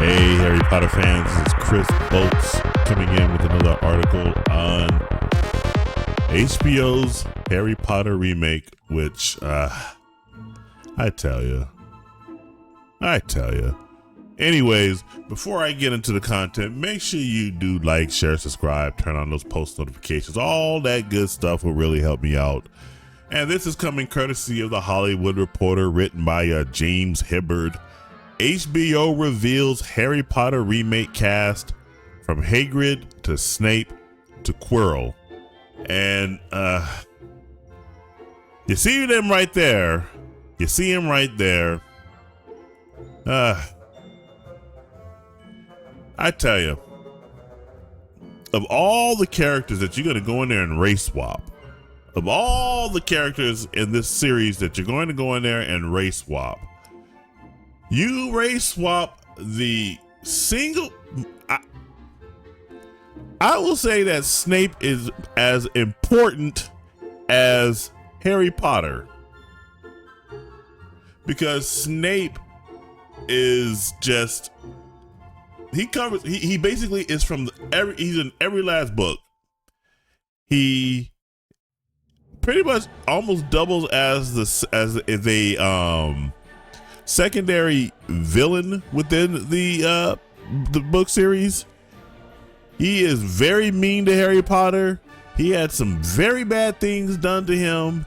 Hey, Harry Potter fans, this is Chris Boltz coming in with another article on HBO's Harry Potter remake, which, I tell you. Anyways, before I get into the content, make sure you do like, share, subscribe, turn on those post notifications. All that good stuff will really help me out. And this is coming courtesy of The Hollywood Reporter, written by James Hibbard. HBO reveals Harry Potter remake cast from Hagrid to Snape to Quirrell. And you see them right there. I tell you, of all the characters that you're going to go in there and race swap, of all the characters in this series that you're going to go in there and race swap, you race swap the single. I will say that Snape is as important as Harry Potter, because Snape is just, he basically is from he's in every last book. He pretty much almost doubles as a secondary villain within the book series. He is very mean to Harry Potter. He had some very bad things done to him,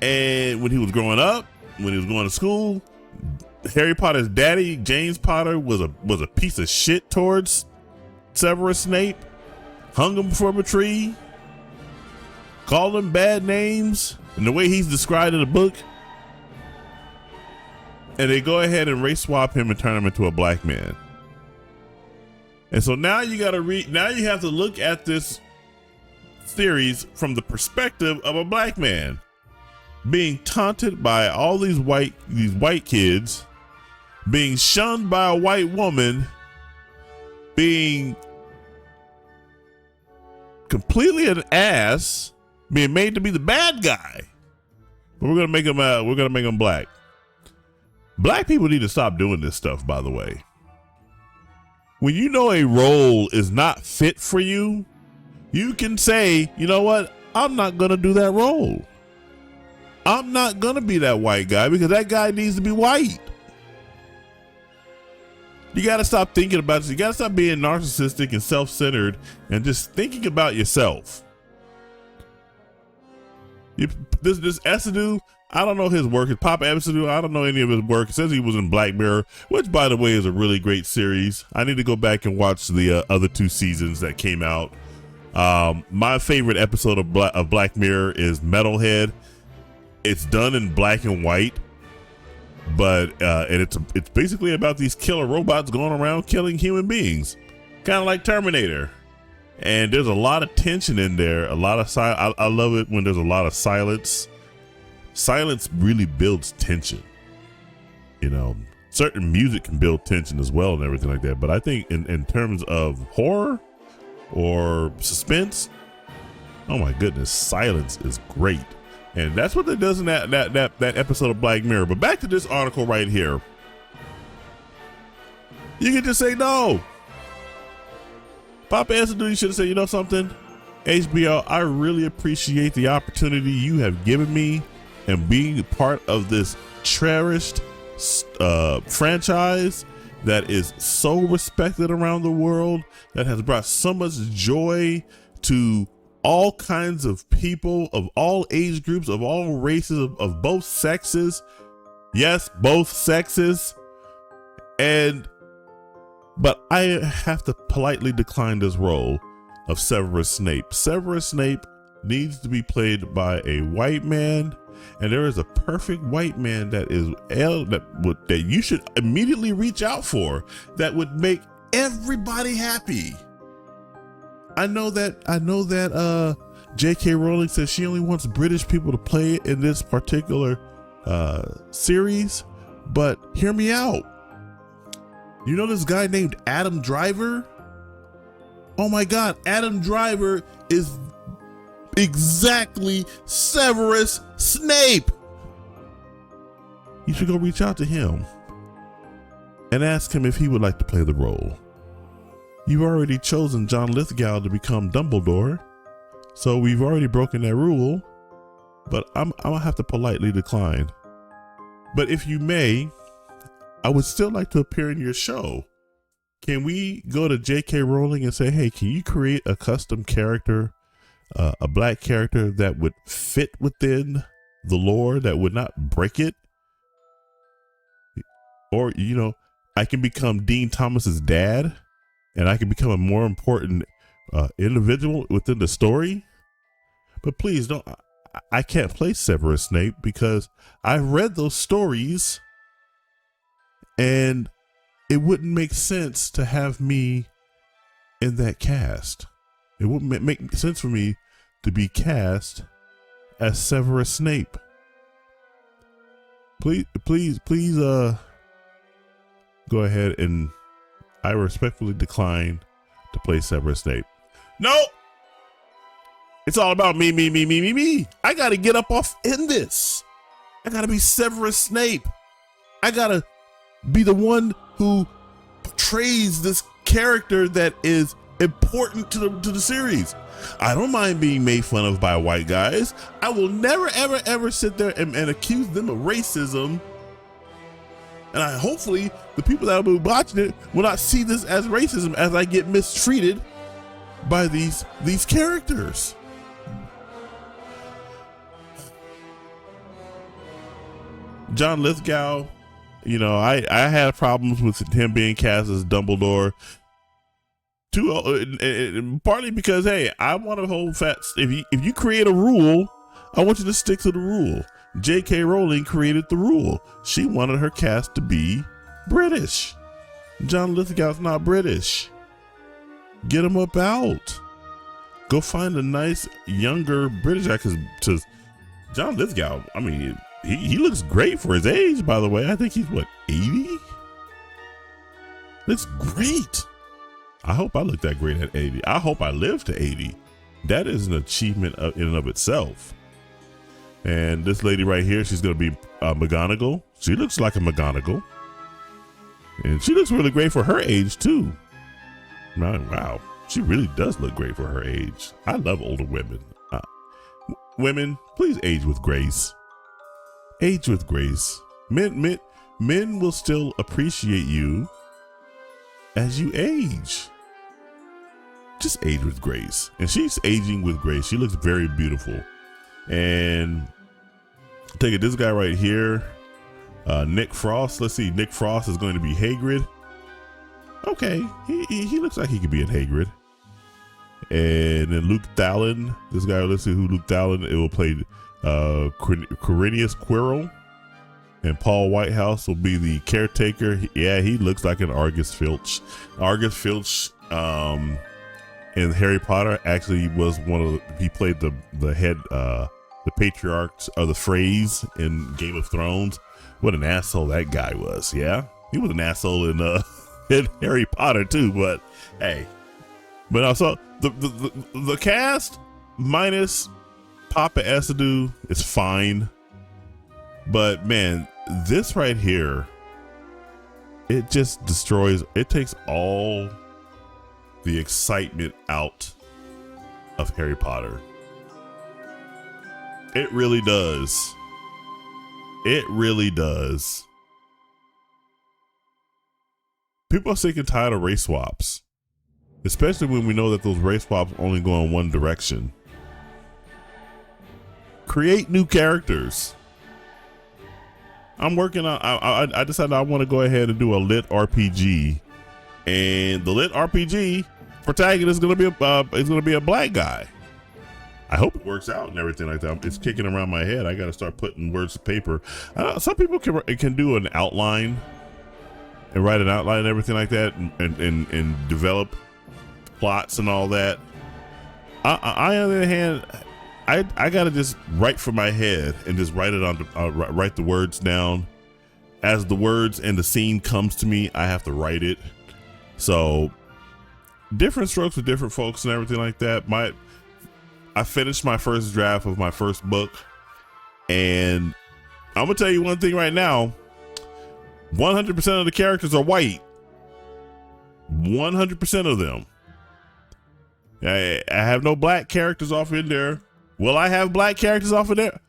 and when he was growing up, when he was going to school, Harry Potter's daddy, James Potter, was a piece of shit towards Severus Snape. Hung him from a tree, called him bad names, and the way he's described in the book. And they go ahead and race swap him and turn him into a black man. And so now you have to look at this series from the perspective of a black man being taunted by all these white kids, being shunned by a white woman, being completely an ass, being made to be the bad guy. But we're gonna make him black. Black people need to stop doing this stuff, by the way. When you know a role is not fit for you, you can say, you know what? I'm not going to do that role. I'm not going to be that white guy because that guy needs to be white. You got to stop thinking about this. You got to stop being narcissistic and self-centered and just thinking about yourself. This Essedu, I don't know his work. His Papa Essedu, I don't know any of his work. It says he was in Black Mirror, which, by the way, is a really great series. I need to go back and watch the other 2 seasons that came out. My favorite episode of Black Mirror is Metalhead. It's done in black and white, but and it's basically about these killer robots going around killing human beings, kind of like Terminator. And there's a lot of tension in there. A lot of I love it when there's a lot of silence. Silence really builds tension. You know, certain music can build tension as well and everything like that. But I think in terms of horror or suspense, oh my goodness, silence is great. And that's what it does in that episode of Black Mirror. But back to this article right here. You can just say no. Papa Essedu, you should have said, you know something? HBO, I really appreciate the opportunity you have given me and being part of this cherished franchise that is so respected around the world, that has brought so much joy to all kinds of people of all age groups, of all races, of both sexes. Yes, both sexes. But I have to politely decline this role of Severus Snape. Severus Snape needs to be played by a white man, and there is a perfect white man that you should immediately reach out for, that would make everybody happy. I know that J.K. Rowling says she only wants British people to play in this particular series, but hear me out. You know this guy named Adam Driver? Oh my God, Adam Driver is exactly Severus Snape. You should go reach out to him. and ask him if he would like to play the role. You've already chosen John Lithgow to become Dumbledore, so we've already broken that rule, but I'm gonna have to politely decline. But if you may, I would still like to appear in your show. Can we go to J.K. Rowling and say, hey, can you create a custom character, a black character that would fit within the lore, that would not break it? Or, you know, I can become Dean Thomas's dad, and I can become a more important individual within the story. But please don't, I can't play Severus Snape because I've read those stories and it wouldn't make sense to have me in that cast. It wouldn't make sense for me to be cast as Severus Snape. Please, go ahead, and I respectfully decline to play Severus Snape. No! It's all about me. I gotta get up off in this. I gotta be Severus Snape. I gotta be the one who portrays this character that is important to the series. I don't mind being made fun of by white guys. I will never, ever sit there and accuse them of racism. And hopefully the people that will be watching it will not see this as racism as I get mistreated by these characters. John Lithgow, you know, I had problems with him being cast as Dumbledore. Partly because, hey, I want to hold fast. If you create a rule, I want you to stick to the rule. J.K. Rowling created the rule. She wanted her cast to be British. John Lithgow's not British. Get him up out. Go find a nice younger British actor. Because John Lithgow, I mean, he looks great for his age, by the way. I think he's, 80? Looks great. I hope I look that great at 80. I hope I live to 80. That is an achievement in and of itself. And this lady right here, she's going to be McGonagall. She looks like a McGonagall. And she looks really great for her age, too. Wow. She really does look great for her age. I love older women. Women, please age with grace. Age with grace. Men will still appreciate you as you age. Just age with grace. And she's aging with grace. She looks very beautiful. And take it, this guy right here, Nick Frost. Let's see, Nick Frost is going to be Hagrid. Okay, he looks like he could be in Hagrid. And then Luke Thallin, this guy, let's see who Luke Thallin, it will play Cornelius Quirrell. And Paul Whitehouse will be the caretaker. Yeah, he looks like an Argus Filch. Argus Filch in Harry Potter actually was he played the head, the patriarchs of the Freys in Game of Thrones. What an asshole that guy was. Yeah, he was an asshole in Harry Potter too. But hey, but also the cast minus Papa Essedu is fine. But man, this right here, it just destroys, it takes all the excitement out of Harry Potter. It really does. It really does. People are sick and tired of race swaps, especially when we know that those race swaps only go in one direction. Create new characters. I'm working on, I decided I want to go ahead and do a lit RPG, and the lit RPG protagonist is going to be a black guy. I hope it works out and everything like that. It's kicking around my head. I got to start putting words to paper. Some people can do an outline and write an outline and everything like that, and develop plots and all that. I on the other hand, I gotta just write from my head and just write it on write the words down. As the words and the scene comes to me, I have to write it. So different strokes for different folks and everything like that. I finished my first draft of my first book, and I'm gonna tell you one thing right now. 100% of the characters are white. 100% of them. I have no black characters off in there. Will I have black characters off in there?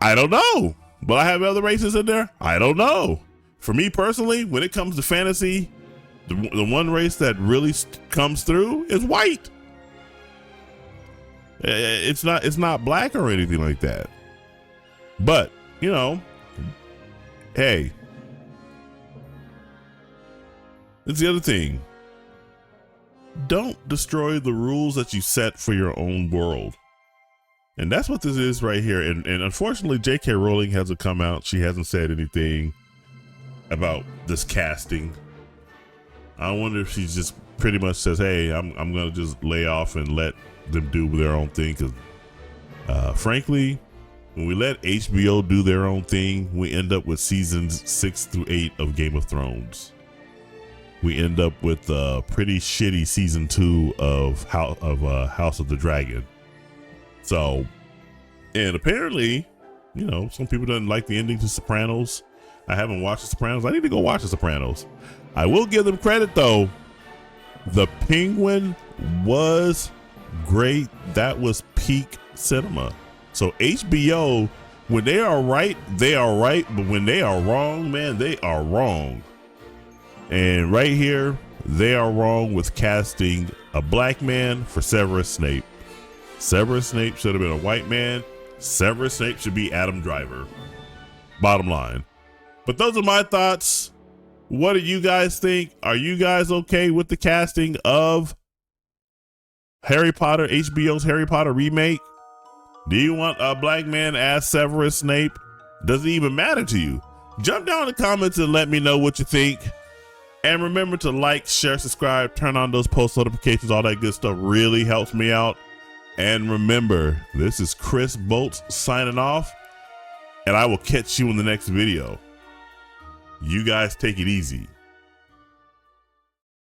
I don't know. Will I have other races in there? I don't know. For me personally, when it comes to fantasy, the one race that really comes through is white. It's not black or anything like that. But, you know, hey, that's the other thing. Don't destroy the rules that you set for your own world. And that's what this is right here. And unfortunately, J.K. Rowling hasn't come out. She hasn't said anything about this casting. I wonder if she just pretty much says, hey, I'm going to just lay off and let them do their own thing. Because frankly, when we let HBO do their own thing, we end up with seasons 6 through 8 of Game of Thrones. We end up with a pretty shitty season 2 of House of the Dragon. So, and apparently, you know, some people don't like the ending to Sopranos. I haven't watched The Sopranos. I need to go watch The Sopranos. I will give them credit though. The Penguin was great. That was peak cinema. So HBO, when they are right, they are right. But when they are wrong, man, they are wrong. And right here, they are wrong with casting a black man for Severus Snape. Severus Snape should have been a white man. Severus Snape should be Adam Driver. Bottom line. But those are my thoughts. What do you guys think? Are you guys okay with the casting of Harry Potter, HBO's Harry Potter remake? Do you want a black man as Severus Snape? Does it even matter to you? Jump down in the comments and let me know what you think. And remember to like, share, subscribe, turn on those post notifications. All that good stuff really helps me out. And remember, this is Chris Bolts signing off, and I will catch you in the next video. You guys take it easy.